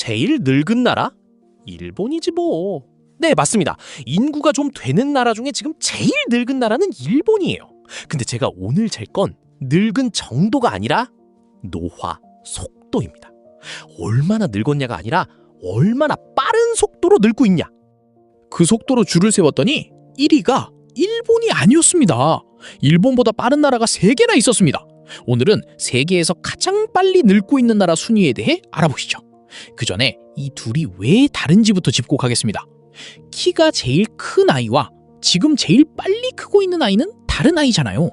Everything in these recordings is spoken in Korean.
제일 늙은 나라? 일본이지 뭐. 네, 맞습니다. 인구가 좀 되는 나라 중에 지금 제일 늙은 나라는 일본이에요. 근데 제가 오늘 잴 건 늙은 정도가 아니라 노화 속도입니다. 얼마나 늙었냐가 아니라 얼마나 빠른 속도로 늙고 있냐. 그 속도로 줄을 세웠더니 1위가 일본이 아니었습니다. 일본보다 빠른 나라가 3개나 있었습니다. 오늘은 세계에서 가장 빨리 늙고 있는 나라 순위에 대해 알아보시죠. 그 전에 이 둘이 왜 다른지부터 짚고 가겠습니다. 키가 제일 큰 아이와 지금 제일 빨리 크고 있는 아이는 다른 아이잖아요.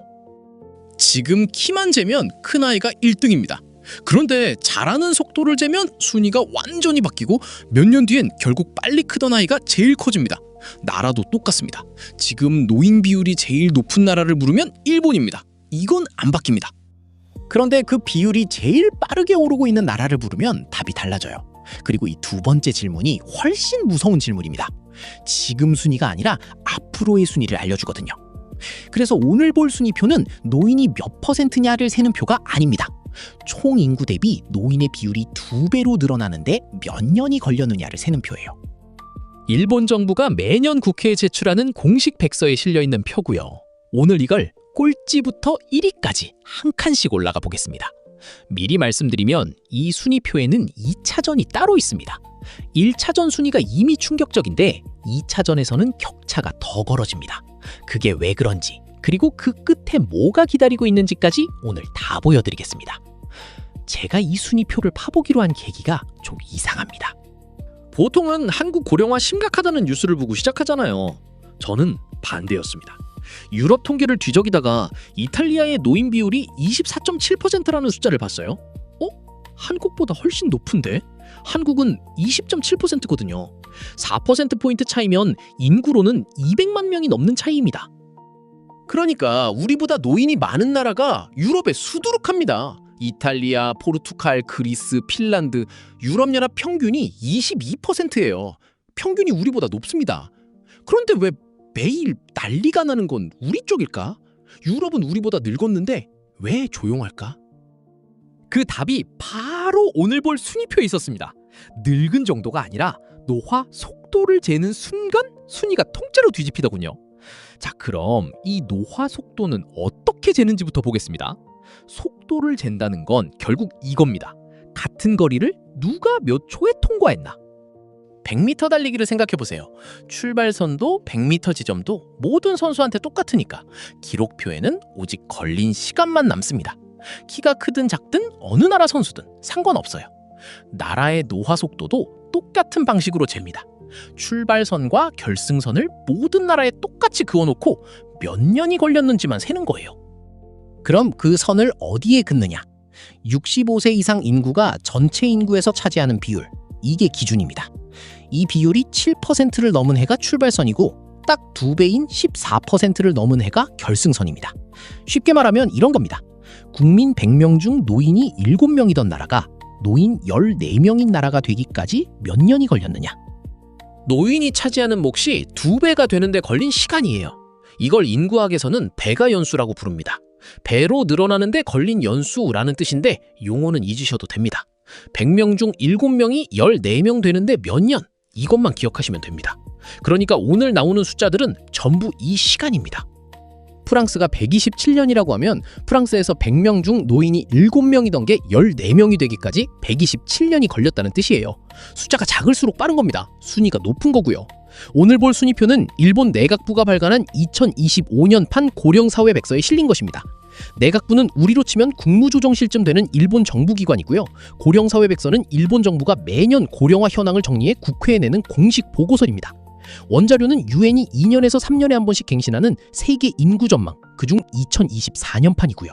지금 키만 재면 큰 아이가 1등입니다. 그런데 자라는 속도를 재면 순위가 완전히 바뀌고 몇 년 뒤엔 결국 빨리 크던 아이가 제일 커집니다. 나라도 똑같습니다. 지금 노인 비율이 제일 높은 나라를 물으면 일본입니다. 이건 안 바뀝니다. 그런데 그 비율이 제일 빠르게 오르고 있는 나라를 부르면 답이 달라져요. 그리고 이 두 번째 질문이 훨씬 무서운 질문입니다. 지금 순위가 아니라 앞으로의 순위를 알려주거든요. 그래서 오늘 볼 순위표는 노인이 몇 %냐를 세는 표가 아닙니다. 총 인구 대비 노인의 비율이 2배로 늘어나는데 몇 년이 걸렸느냐를 세는 표예요. 일본 정부가 매년 국회에 제출하는 공식 백서에 실려있는 표고요. 오늘 이걸 꼴찌부터 1위까지 한 칸씩 올라가 보겠습니다. 미리 말씀드리면 이 순위표에는 2차전이 따로 있습니다. 1차전 순위가 이미 충격적인데 2차전에서는 격차가 더 벌어집니다. 그게 왜 그런지, 그리고 그 끝에 뭐가 기다리고 있는지까지 오늘 다 보여드리겠습니다. 제가 이 순위표를 파보기로 한 계기가 좀 이상합니다. 보통은 한국 고령화 심각하다는 뉴스를 보고 시작하잖아요. 저는 반대였습니다. 유럽 통계를 뒤적이다가 이탈리아의 노인 비율이 24.7%라는 숫자를 봤어요. 한국보다 훨씬 높은데? 한국은 20.7%거든요. 4%포인트 차이면 인구로는 200만 명이 넘는 차이입니다. 그러니까 우리보다 노인이 많은 나라가 유럽에 수두룩합니다. 이탈리아, 포르투갈, 그리스, 핀란드, 유럽연합 평균이 22%예요. 평균이 우리보다 높습니다. 그런데 왜 매일 난리가 나는 건 우리 쪽일까? 유럽은 우리보다 늙었는데 왜 조용할까? 그 답이 바로 오늘 볼 순위표에 있었습니다. 늙은 정도가 아니라 노화 속도를 재는 순간 순위가 통째로 뒤집히더군요. 자, 그럼 이 노화 속도는 어떻게 재는지부터 보겠습니다. 속도를 잰다는 건 결국 이겁니다. 같은 거리를 누가 몇 초에 통과했나. 100m 달리기를 생각해보세요. 출발선도 100m 지점도 모든 선수한테 똑같으니까 기록표에는 오직 걸린 시간만 남습니다. 키가 크든 작든 어느 나라 선수든 상관없어요. 나라의 노화 속도도 똑같은 방식으로 잽니다. 출발선과 결승선을 모든 나라에 똑같이 그어놓고 몇 년이 걸렸는지만 세는 거예요. 그럼 그 선을 어디에 긋느냐? 65세 이상 인구가 전체 인구에서 차지하는 비율, 이게 기준입니다. 이 비율이 7%를 넘은 해가 출발선이고 딱 2배인 14%를 넘은 해가 결승선입니다. 쉽게 말하면 이런 겁니다. 국민 100명 중 노인이 7명이던 나라가 노인 14명인 나라가 되기까지 몇 년이 걸렸느냐. 노인이 차지하는 몫이 2배가 되는데 걸린 시간이에요. 이걸 인구학에서는 배가 연수라고 부릅니다. 배로 늘어나는데 걸린 연수라는 뜻인데 용어는 잊으셔도 됩니다. 100명 중 7명이 14명 되는데 몇 년? 이것만 기억하시면 됩니다. 그러니까 오늘 나오는 숫자들은 전부 이 시간입니다. 프랑스가 127년이라고 하면 프랑스에서 100명 중 노인이 7명이던 게 14명이 되기까지 127년이 걸렸다는 뜻이에요. 숫자가 작을수록 빠른 겁니다. 순위가 높은 거고요. 오늘 볼 순위표는 일본 내각부가 발간한 2025년판 고령사회백서에 실린 것입니다. 내각부는 우리로 치면 국무조정실쯤 되는 일본 정부기관이고요. 고령사회백서는 일본 정부가 매년 고령화 현황을 정리해 국회에 내는 공식 보고서입니다. 원자료는 유엔이 2년에서 3년에 한 번씩 갱신하는 세계 인구 전망, 그중 2024년판이고요.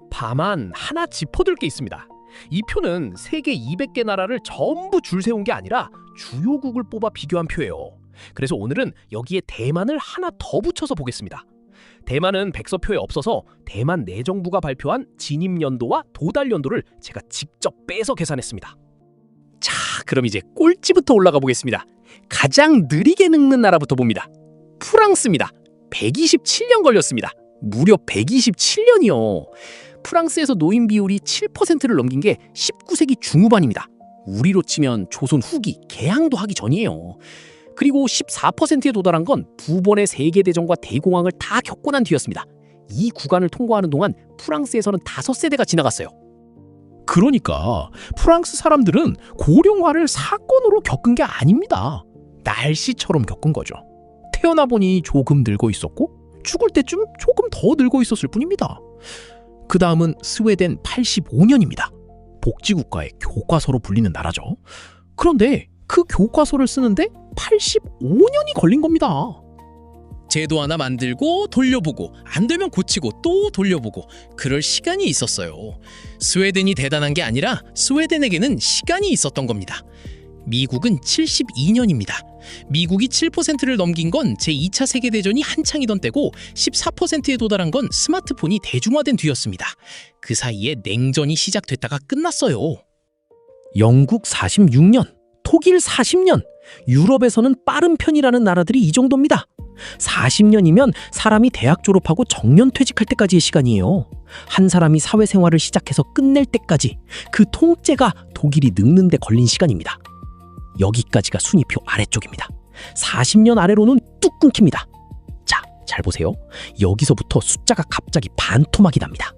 다만 하나 짚어둘 게 있습니다. 이 표는 세계 200개 나라를 전부 줄 세운 게 아니라 주요국을 뽑아 비교한 표예요. 그래서 오늘은 여기에 대만을 하나 더 붙여서 보겠습니다. 대만은 백서표에 없어서 대만 내정부가 발표한 진입연도와 도달연도를 제가 직접 빼서 계산했습니다. 자, 그럼 이제 꼴찌부터 올라가 보겠습니다. 가장 느리게 늙는 나라부터 봅니다. 프랑스입니다. 127년 걸렸습니다. 무려 127년이요. 프랑스에서 노인 비율이 7%를 넘긴 게 19세기 중후반입니다. 우리로 치면 조선 후기 개항도 하기 전이에요. 그리고 14%에 도달한 건 두 번의 세계대전과 대공황을 다 겪고 난 뒤였습니다. 이 구간을 통과하는 동안 프랑스에서는 5세대가 지나갔어요. 그러니까 프랑스 사람들은 고령화를 사건으로 겪은 게 아닙니다. 날씨처럼 겪은 거죠. 태어나 보니 조금 늙어 있었고 죽을 때쯤 조금 더 늙어 있었을 뿐입니다. 그 다음은 스웨덴 85년입니다. 복지국가의 교과서로 불리는 나라죠. 그런데 그 교과서를 쓰는데 85년이 걸린 겁니다. 제도 하나 만들고 돌려보고 안 되면 고치고 또 돌려보고 그럴 시간이 있었어요. 스웨덴이 대단한 게 아니라 스웨덴에게는 시간이 있었던 겁니다. 미국은 72년입니다. 미국이 7%를 넘긴 건 제2차 세계대전이 한창이던 때고 14%에 도달한 건 스마트폰이 대중화된 뒤였습니다. 그 사이에 냉전이 시작됐다가 끝났어요. 영국 46년, 독일 40년, 유럽에서는 빠른 편이라는 나라들이 이 정도입니다. 40년이면 사람이 대학 졸업하고 정년 퇴직할 때까지의 시간이에요. 한 사람이 사회생활을 시작해서 끝낼 때까지 그 통째가 독일이 늙는 데 걸린 시간입니다. 여기까지가 순위표 아래쪽입니다. 40년 아래로는 뚝 끊깁니다. 자, 잘 보세요. 여기서부터 숫자가 갑자기 반토막이 납니다.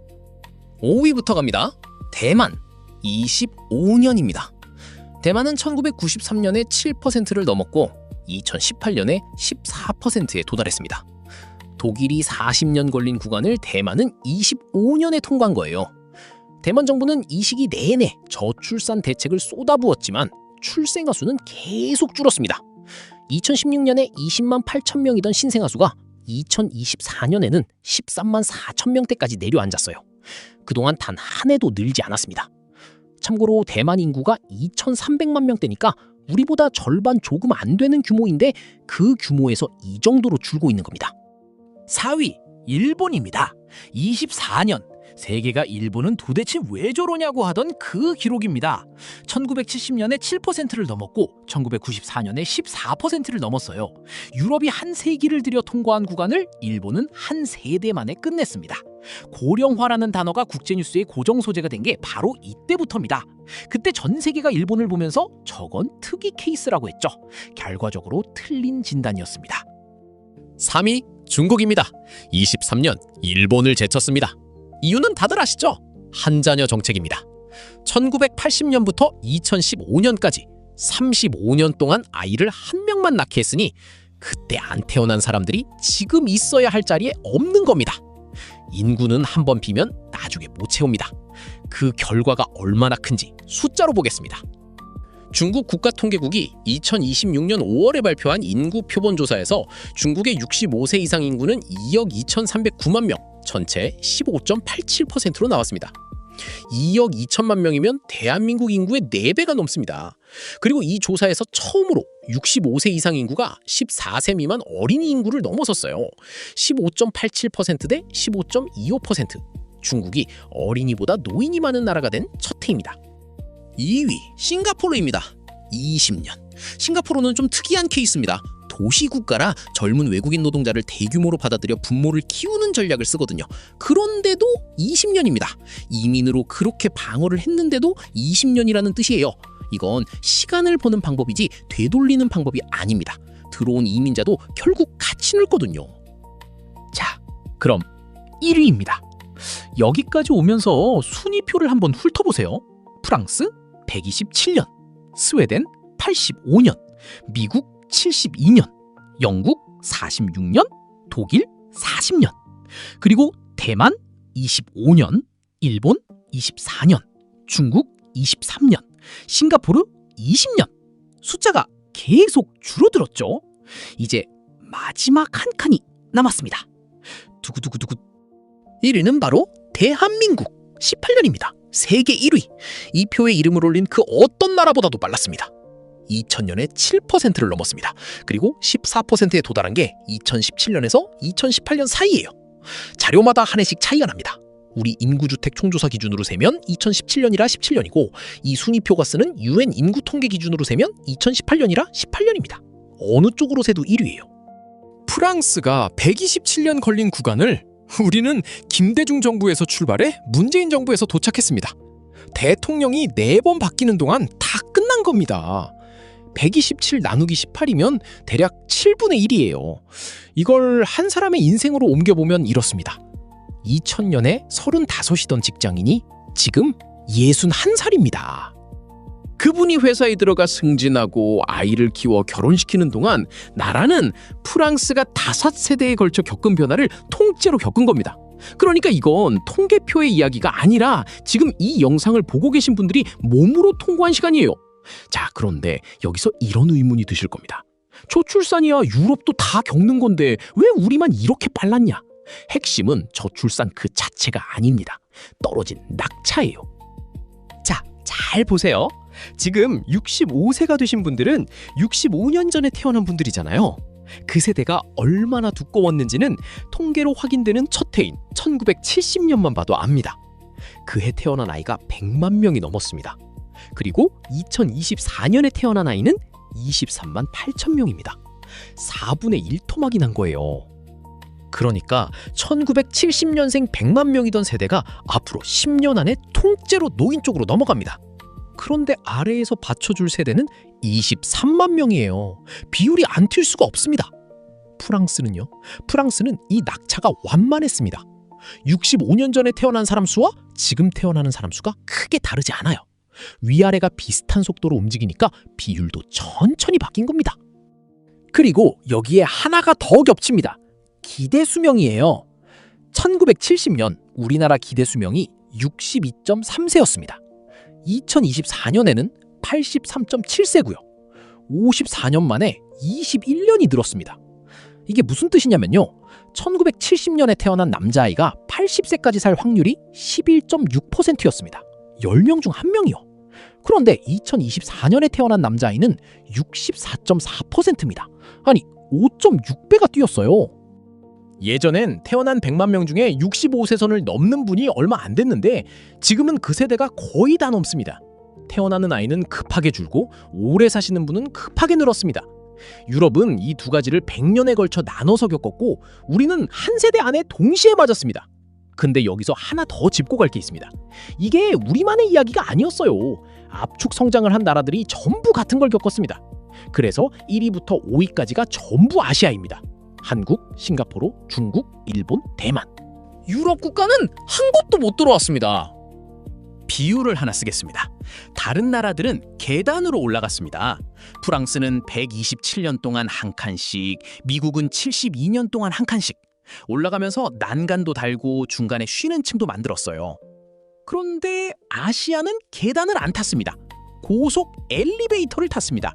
5위부터 갑니다. 대만 25년입니다. 대만은 1993년에 7%를 넘었고 2018년에 14%에 도달했습니다. 독일이 40년 걸린 구간을 대만은 25년에 통과한 거예요. 대만 정부는 이 시기 내내 저출산 대책을 쏟아부었지만 출생아 수는 계속 줄었습니다. 2016년에 20만 8천 명이던 신생아 수가 2024년에는 13만 4천 명대까지 내려앉았어요. 그동안 단 한 해도 늘지 않았습니다. 참고로 대만 인구가 2,300만 명대니까 우리보다 절반 조금 안 되는 규모인데 그 규모에서 이 정도로 줄고 있는 겁니다. 4위, 일본입니다. 24년, 세계가 일본은 도대체 왜 저러냐고 하던 그 기록입니다. 1970년에 7%를 넘었고 1994년에 14%를 넘었어요. 유럽이 한 세기를 들여 통과한 구간을 일본은 한 세대 만에 끝냈습니다. 고령화라는 단어가 국제뉴스의 고정 소재가 된 게 바로 이때부터입니다. 그때 전 세계가 일본을 보면서 저건 특이 케이스라고 했죠. 결과적으로 틀린 진단이었습니다. 3위 중국입니다. 23년 일본을 제쳤습니다. 이유는 다들 아시죠? 한자녀 정책입니다. 1980년부터 2015년까지 35년 동안 아이를 한 명만 낳게 했으니 그때 안 태어난 사람들이 지금 있어야 할 자리에 없는 겁니다. 인구는 한 번 비면 나중에 못 채웁니다. 그 결과가 얼마나 큰지 숫자로 보겠습니다. 중국 국가통계국이 2026년 5월에 발표한 인구 표본 조사에서 중국의 65세 이상 인구는 2억 2,309만 명, 전체 15.87%로 나왔습니다. 2억 2천만 명이면 대한민국 인구의 4배가 넘습니다. 그리고 이 조사에서 처음으로 65세 이상 인구가 14세 미만 어린이 인구를 넘어섰어요. 15.87% 대 15.25%. 중국이 어린이보다 노인이 많은 나라가 된 첫 해입니다. 2위 싱가포르입니다. 20년. 싱가포르는 좀 특이한 케이스입니다. 도시국가라 젊은 외국인 노동자를 대규모로 받아들여 분모를 키우는 전략을 쓰거든요. 그런데도 20년입니다. 이민으로 그렇게 방어를 했는데도 20년이라는 뜻이에요. 이건 시간을 버는 방법이지 되돌리는 방법이 아닙니다. 들어온 이민자도 결국 같이 늙거든요. 자, 그럼 1위입니다. 여기까지 오면서 순위표를 한번 훑어보세요. 프랑스 127년, 스웨덴 85년, 미국 72년, 영국 46년, 독일 40년, 그리고 대만 25년, 일본 24년, 중국 23년, 싱가포르 20년. 숫자가 계속 줄어들었죠. 이제 마지막 한 칸이 남았습니다. 두구두구두구. 1위는 바로 대한민국 18년입니다. 세계 1위. 이 표에 이름을 올린 그 어떤 나라보다도 빨랐습니다. 2000년에 7%를 넘었습니다. 그리고 14%에 도달한 게 2017년에서 2018년 사이예요. 자료마다 한 해씩 차이가 납니다. 우리 인구주택 총조사 기준으로 세면 2017년이라 17년이고 이 순위표가 쓰는 UN 인구 통계 기준으로 세면 2018년이라 18년입니다. 어느 쪽으로 세도 1위예요. 프랑스가 127년 걸린 구간을 우리는 김대중 정부에서 출발해 문재인 정부에서 도착했습니다. 대통령이 4번 바뀌는 동안 다 끝났습니다. 엄청난 겁니다. 127 나누기 18이면 대략 7분의 1이에요. 이걸 한 사람의 인생으로 옮겨보면 이렇습니다. 2000년에 35이던 직장인이 지금 61살입니다. 그분이 회사에 들어가 승진하고 아이를 키워 결혼시키는 동안 나라는 프랑스가 5세대에 걸쳐 겪은 변화를 통째로 겪은 겁니다. 그러니까 이건 통계표의 이야기가 아니라 지금 이 영상을 보고 계신 분들이 몸으로 통과한 시간이에요. 자, 그런데 여기서 이런 의문이 드실 겁니다. 저출산이야 유럽도 다 겪는 건데 왜 우리만 이렇게 빨랐냐? 핵심은 저출산 그 자체가 아닙니다. 떨어진 낙차예요. 자, 잘 보세요. 지금 65세가 되신 분들은 65년 전에 태어난 분들이잖아요. 그 세대가 얼마나 두꺼웠는지는 통계로 확인되는 첫 해인 1970년만 봐도 압니다. 그해 태어난 아이가 100만 명이 넘었습니다. 그리고 2024년에 태어난 아이는 23만 8천 명입니다. 4분의 1 토막이 난 거예요. 그러니까 1970년생 100만 명이던 세대가 앞으로 10년 안에 통째로 노인 쪽으로 넘어갑니다. 그런데 아래에서 받쳐줄 세대는 23만 명이에요. 비율이 안 튈 수가 없습니다. 프랑스는요? 프랑스는 이 낙차가 완만했습니다. 65년 전에 태어난 사람 수와 지금 태어나는 사람 수가 크게 다르지 않아요. 위아래가 비슷한 속도로 움직이니까 비율도 천천히 바뀐 겁니다. 그리고 여기에 하나가 더 겹칩니다. 기대 수명이에요. 1970년 우리나라 기대 수명이 62.3세였습니다. 2024년에는 83.7세고요. 54년 만에 21년이 늘었습니다. 이게 무슨 뜻이냐면요. 1970년에 태어난 남자아이가 80세까지 살 확률이 11.6%였습니다. 10명 중 1명이요. 그런데 2024년에 태어난 남자아이는 64.4%입니다. 아니, 5.6배가 뛰었어요. 예전엔 태어난 100만 명 중에 65세 선을 넘는 분이 얼마 안 됐는데 지금은 그 세대가 거의 다 넘습니다. 태어나는 아이는 급하게 줄고 오래 사시는 분은 급하게 늘었습니다. 유럽은 이 두 가지를 100년에 걸쳐 나눠서 겪었고 우리는 한 세대 안에 동시에 맞았습니다. 근데 여기서 하나 더 짚고 갈 게 있습니다. 이게 우리만의 이야기가 아니었어요. 압축 성장을 한 나라들이 전부 같은 걸 겪었습니다. 그래서 1위부터 5위까지가 전부 아시아입니다. 한국, 싱가포르, 중국, 일본, 대만. 유럽 국가는 한 곳도 못 들어왔습니다. 비율을 하나 쓰겠습니다. 다른 나라들은 계단으로 올라갔습니다. 프랑스는 127년 동안 한 칸씩, 미국은 72년 동안 한 칸씩. 올라가면서 난간도 달고 중간에 쉬는 층도 만들었어요. 그런데 아시아는 계단을 안 탔습니다. 고속 엘리베이터를 탔습니다.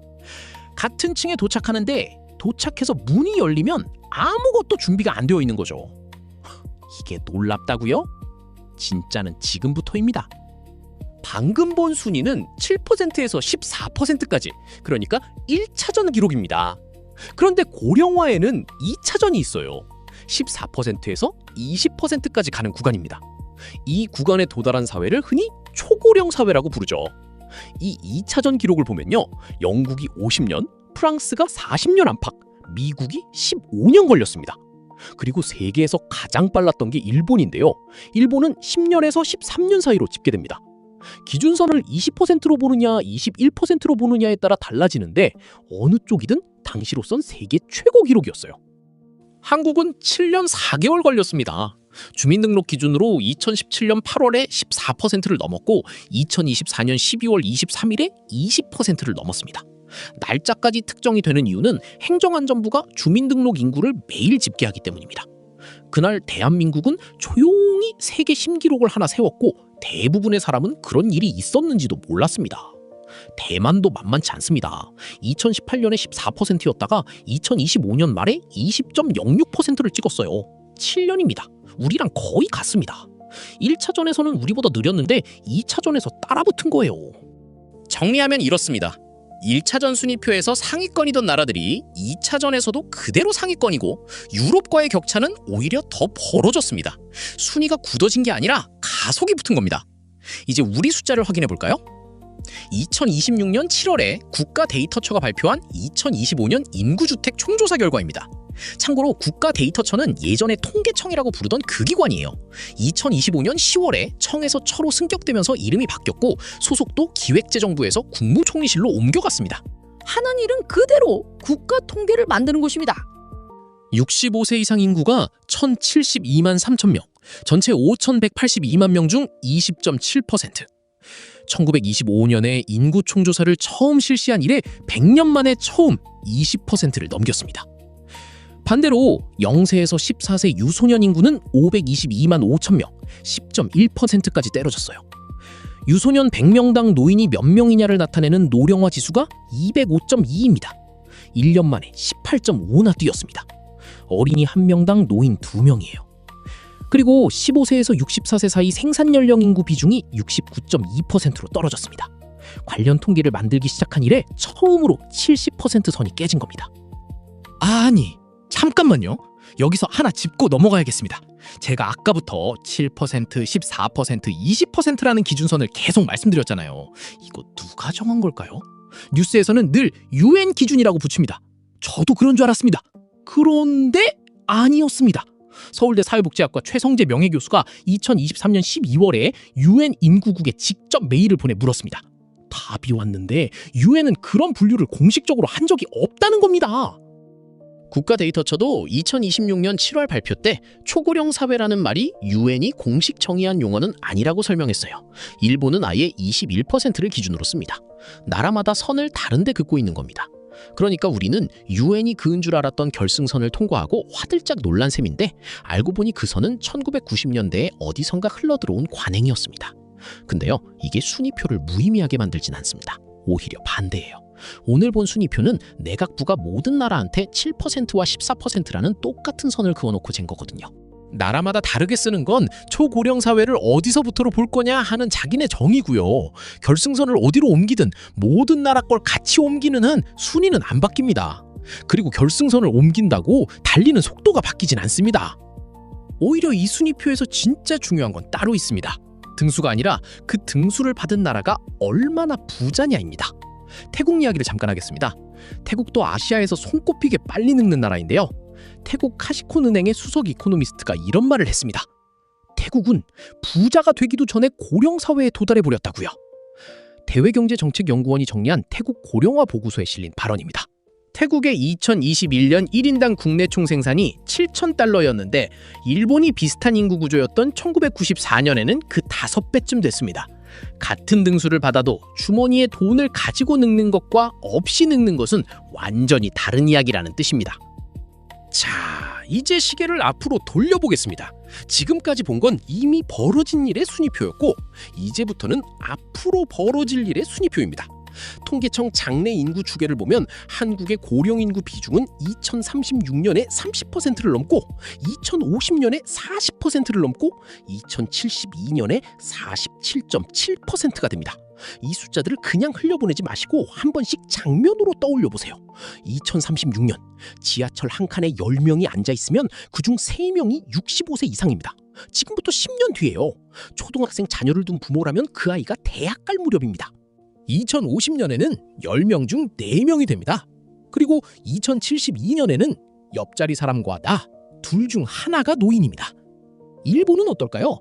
같은 층에 도착하는데 도착해서 문이 열리면 아무것도 준비가 안 되어 있는 거죠. 이게 놀랍다고요? 진짜는 지금부터입니다. 방금 본 순위는 7%에서 14%까지, 그러니까 1차전 기록입니다. 그런데 고령화에는 2차전이 있어요. 14%에서 20%까지 가는 구간입니다. 이 구간에 도달한 사회를 흔히 초고령 사회라고 부르죠. 이 2차전 기록을 보면요. 영국이 50년, 프랑스가 40년 안팎, 미국이 15년 걸렸습니다. 그리고 세계에서 가장 빨랐던 게 일본인데요. 일본은 10년에서 13년 사이로 집계됩니다. 기준선을 20%로 보느냐 21%로 보느냐에 따라 달라지는데 어느 쪽이든 당시로선 세계 최고 기록이었어요. 한국은 7년 4개월 걸렸습니다. 주민등록 기준으로 2017년 8월에 14%를 넘었고 2024년 12월 23일에 20%를 넘었습니다. 날짜까지 특정이 되는 이유는 행정안전부가 주민등록 인구를 매일 집계하기 때문입니다. 그날 대한민국은 조용히 세계 신기록을 하나 세웠고 대부분의 사람은 그런 일이 있었는지도 몰랐습니다. 대만도 만만치 않습니다. 2018년에 14%였다가 2025년 말에 20.06%를 찍었어요. 7년입니다. 우리랑 거의 같습니다. 1차전에서는 우리보다 느렸는데 2차전에서 따라붙은 거예요. 정리하면 이렇습니다. 1차전 순위표에서 상위권이던 나라들이 2차전에서도 그대로 상위권이고 유럽과의 격차는 오히려 더 벌어졌습니다. 순위가 굳어진 게 아니라 가속이 붙은 겁니다. 이제 우리 숫자를 확인해 볼까요? 2026년 7월에 국가 데이터처가 발표한 2025년 인구주택 총조사 결과입니다. 참고로 국가데이터처는 예전에 통계청이라고 부르던 그 기관이에요. 2025년 10월에 청에서 처로 승격되면서 이름이 바뀌었고 소속도 기획재정부에서 국무총리실로 옮겨갔습니다. 하는 일은 그대로 국가 통계를 만드는 곳입니다. 65세 이상 인구가 1,072만 3천 명, 전체 5,182만 명 중 20.7%. 1925년에 인구 총조사를 처음 실시한 이래 100년 만에 처음 20%를 넘겼습니다. 반대로 0세에서 14세 유소년 인구는 522만 5천 명, 10.1%까지 떨어졌어요. 유소년 100명당 노인이 몇 명이냐를 나타내는 노령화 지수가 205.2입니다. 1년 만에 18.5나 뛰었습니다. 어린이 1명당 노인 2명이에요. 그리고 15세에서 64세 사이 생산 연령 인구 비중이 69.2%로 떨어졌습니다. 관련 통계를 만들기 시작한 이래 처음으로 70% 선이 깨진 겁니다. 아니, 잠깐만요. 여기서 하나 짚고 넘어가야겠습니다. 제가 아까부터 7%, 14%, 20%라는 기준선을 계속 말씀드렸잖아요. 이거 누가 정한 걸까요? 뉴스에서는 늘 UN 기준이라고 붙입니다. 저도 그런 줄 알았습니다. 그런데 아니었습니다. 서울대 사회복지학과 최성재 명예교수가 2023년 12월에 UN 인구국에 직접 메일을 보내 물었습니다. 답이 왔는데 UN은 그런 분류를 공식적으로 한 적이 없다는 겁니다. 국가데이터처도 2026년 7월 발표 때 초고령 사회라는 말이 UN이 공식 정의한 용어는 아니라고 설명했어요. 일본은 아예 21%를 기준으로 씁니다. 나라마다 선을 다른데 긋고 있는 겁니다. 그러니까 우리는 UN이 그은 줄 알았던 결승선을 통과하고 화들짝 놀란 셈인데 알고 보니 그 선은 1990년대에 어디선가 흘러들어온 관행이었습니다. 근데요, 이게 순위표를 무의미하게 만들진 않습니다. 오히려 반대예요. 오늘 본 순위표는 내각부가 모든 나라한테 7%와 14%라는 똑같은 선을 그어놓고 잰 거거든요. 나라마다 다르게 쓰는 건 초고령 사회를 어디서부터로 볼 거냐 하는 자기네 정의고요. 결승선을 어디로 옮기든 모든 나라 걸 같이 옮기는 한 순위는 안 바뀝니다. 그리고 결승선을 옮긴다고 달리는 속도가 바뀌진 않습니다. 오히려 이 순위표에서 진짜 중요한 건 따로 있습니다. 등수가 아니라 그 등수를 받은 나라가 얼마나 부자냐입니다. 태국 이야기를 잠깐 하겠습니다. 태국도 아시아에서 손꼽히게 빨리 늙는 나라인데요. 태국 카시콘은행의 수석 이코노미스트가 이런 말을 했습니다. 태국은 부자가 되기도 전에 고령 사회에 도달해 버렸다고요. 대외경제정책연구원이 정리한 태국 고령화 보고서에 실린 발언입니다. 태국의 2021년 1인당 국내 총생산이 7,000달러였는데 일본이 비슷한 인구 구조였던 1994년에는 그 5배쯤 됐습니다. 같은 등수를 받아도 주머니에 돈을 가지고 늙는 것과 없이 늙는 것은 완전히 다른 이야기라는 뜻입니다. 자, 이제 시계를 앞으로 돌려보겠습니다. 지금까지 본 건 이미 벌어진 일의 순위표였고 이제부터는 앞으로 벌어질 일의 순위표입니다. 통계청 장래 인구 추계를 보면 한국의 고령 인구 비중은 2036년에 30%를 넘고 2050년에 40%를 넘고 2072년에 47.7%가 됩니다. 이 숫자들을 그냥 흘려보내지 마시고 한 번씩 장면으로 떠올려 보세요. 2036년 지하철 한 칸에 10명이 앉아있으면 그중 3명이 65세 이상입니다. 지금부터 10년 뒤에요. 초등학생 자녀를 둔 부모라면 그 아이가 대학 갈 무렵입니다. 2050년에는 10명 중 4명이 됩니다. 그리고 2072년에는 옆자리 사람과 나, 둘 중 하나가 노인입니다. 일본은 어떨까요?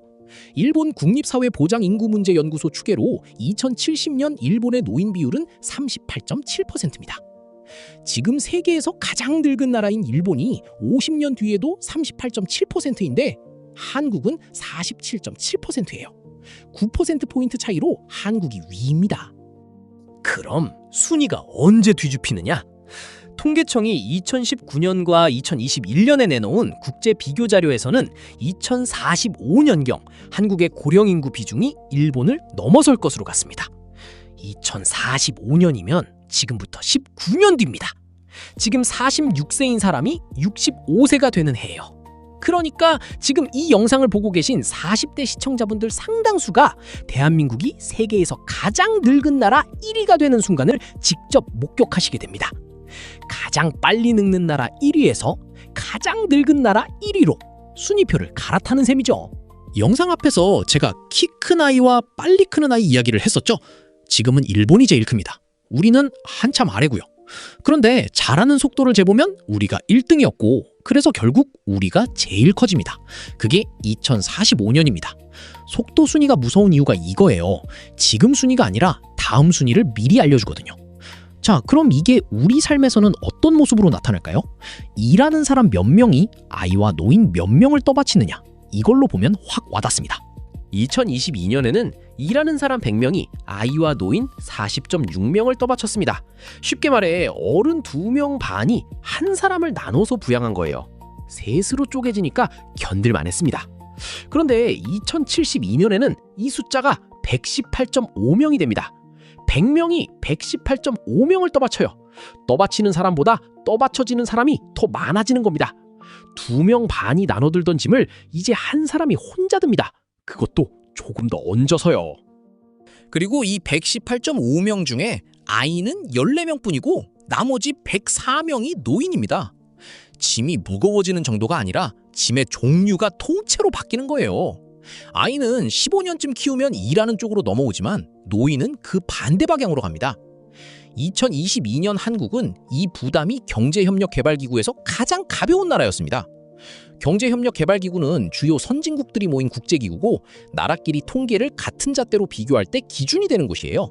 일본 국립사회보장인구문제연구소 추계로 2070년 일본의 노인 비율은 38.7%입니다. 지금 세계에서 가장 늙은 나라인 일본이 50년 뒤에도 38.7%인데 한국은 47.7%예요. 9%포인트 차이로 한국이 위입니다. 그럼 순위가 언제 뒤집히느냐? 통계청이 2019년과 2021년에 내놓은 국제 비교 자료에서는 2045년경 한국의 고령 인구 비중이 일본을 넘어설 것으로 갔습니다. 2045년이면 지금부터 19년 뒤입니다. 지금 46세인 사람이 65세가 되는 해예요. 그러니까 지금 이 영상을 보고 계신 40대 시청자분들 상당수가 대한민국이 세계에서 가장 늙은 나라 1위가 되는 순간을 직접 목격하시게 됩니다. 가장 빨리 늙는 나라 1위에서 가장 늙은 나라 1위로 순위표를 갈아타는 셈이죠. 영상 앞에서 제가 키 큰 아이와 빨리 크는 아이 이야기를 했었죠. 지금은 일본이 제일 큽니다. 우리는 한참 아래고요. 그런데 잘하는 속도를 재보면 우리가 1등이었고 그래서 결국 우리가 제일 커집니다. 그게 2045년입니다. 속도 순위가 무서운 이유가 이거예요. 지금 순위가 아니라 다음 순위를 미리 알려주거든요. 자, 그럼 이게 우리 삶에서는 어떤 모습으로 나타날까요? 일하는 사람 몇 명이 아이와 노인 몇 명을 떠받치느냐, 이걸로 보면 확 와닿습니다. 2022년에는 일하는 사람 100명이 아이와 노인 40.6명을 떠받쳤습니다. 쉽게 말해 어른 2명 반이 한 사람을 나눠서 부양한 거예요. 셋으로 쪼개지니까 견딜만 했습니다. 그런데 2072년에는 이 숫자가 118.5명이 됩니다. 100명이 118.5명을 떠받쳐요. 떠받치는 사람보다 떠받쳐지는 사람이 더 많아지는 겁니다. 2명 반이 나눠들던 짐을 이제 한 사람이 혼자 듭니다. 그것도 조금 더 얹어서요. 그리고 이 118.5명 중에 아이는 14명뿐이고 나머지 104명이 노인입니다. 짐이 무거워지는 정도가 아니라 짐의 종류가 통째로 바뀌는 거예요. 아이는 15년쯤 키우면 일하는 쪽으로 넘어오지만 노인은 그 반대 방향으로 갑니다. 2022년 한국은 이 부담이 경제협력개발기구에서 가장 가벼운 나라였습니다. 경제협력개발기구는 주요 선진국들이 모인 국제기구고 나라끼리 통계를 같은 잣대로 비교할 때 기준이 되는 곳이에요.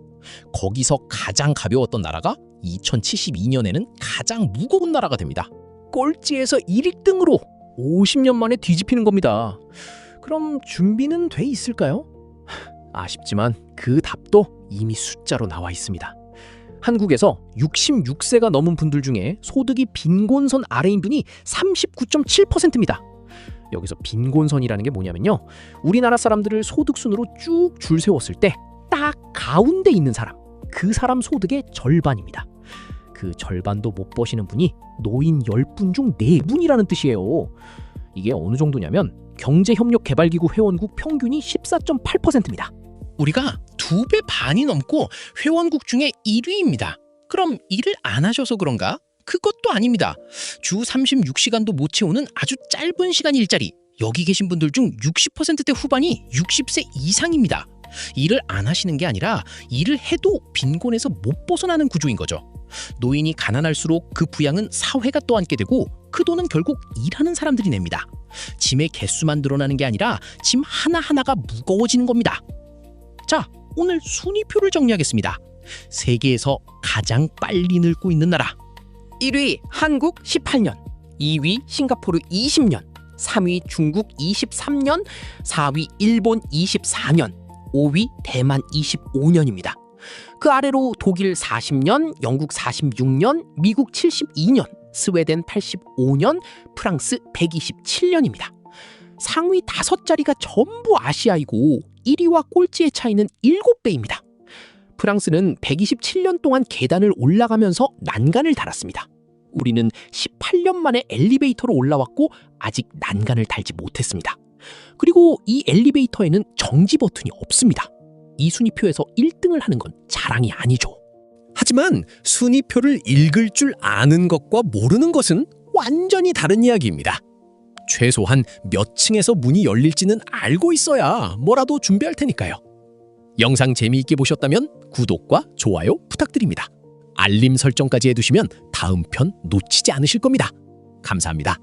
거기서 가장 가벼웠던 나라가 2072년에는 가장 무거운 나라가 됩니다. 꼴찌에서 1등으로 50년 만에 뒤집히는 겁니다. 그럼 준비는 돼 있을까요? 아쉽지만 그 답도 이미 숫자로 나와 있습니다. 한국에서 66세가 넘은 분들 중에 소득이 빈곤선 아래인 분이 39.7%입니다. 여기서 빈곤선이라는 게 뭐냐면요, 우리나라 사람들을 소득 순으로 쭉 줄 세웠을 때 딱 가운데 있는 사람, 그 사람 소득의 절반입니다. 그 절반도 못 버시는 분이 노인 10분 중 4분이라는 뜻이에요. 이게 어느 정도냐면 경제협력개발기구 회원국 평균이 14.8%입니다. 우리가 2배 반이 넘고 회원국 중에 1위입니다. 그럼 일을 안 하셔서 그런가? 그것도 아닙니다. 주 36시간도 못 채우는 아주 짧은 시간 일자리. 여기 계신 분들 중 60%대 후반이 60세 이상입니다. 일을 안 하시는 게 아니라 일을 해도 빈곤에서 못 벗어나는 구조인 거죠. 노인이 가난할수록 그 부양은 사회가 떠안게 되고 그 돈은 결국 일하는 사람들이 냅니다. 짐의 개수만 늘어나는 게 아니라 짐 하나하나가 무거워지는 겁니다. 자, 오늘 순위표를 정리하겠습니다. 세계에서 가장 빨리 늙고 있는 나라. 1위 한국 18년, 2위 싱가포르 20년, 3위 중국 23년, 4위 일본 24년, 5위 대만 25년입니다. 그 아래로 독일 40년, 영국 46년, 미국 72년, 스웨덴 85년, 프랑스 127년입니다. 상위 5자리가 전부 아시아이고 1위와 꼴찌의 차이는 7배입니다. 프랑스는 127년 동안 계단을 올라가면서 난간을 달았습니다. 우리는 18년 만에 엘리베이터로 올라왔고 아직 난간을 달지 못했습니다. 그리고 이 엘리베이터에는 정지 버튼이 없습니다. 이 순위표에서 1등을 하는 건 자랑이 아니죠. 하지만 순위표를 읽을 줄 아는 것과 모르는 것은 완전히 다른 이야기입니다. 최소한 몇 층에서 문이 열릴지는 알고 있어야 뭐라도 준비할 테니까요. 영상 재미있게 보셨다면 구독과 좋아요 부탁드립니다. 알림 설정까지 해두시면 다음 편 놓치지 않으실 겁니다. 감사합니다.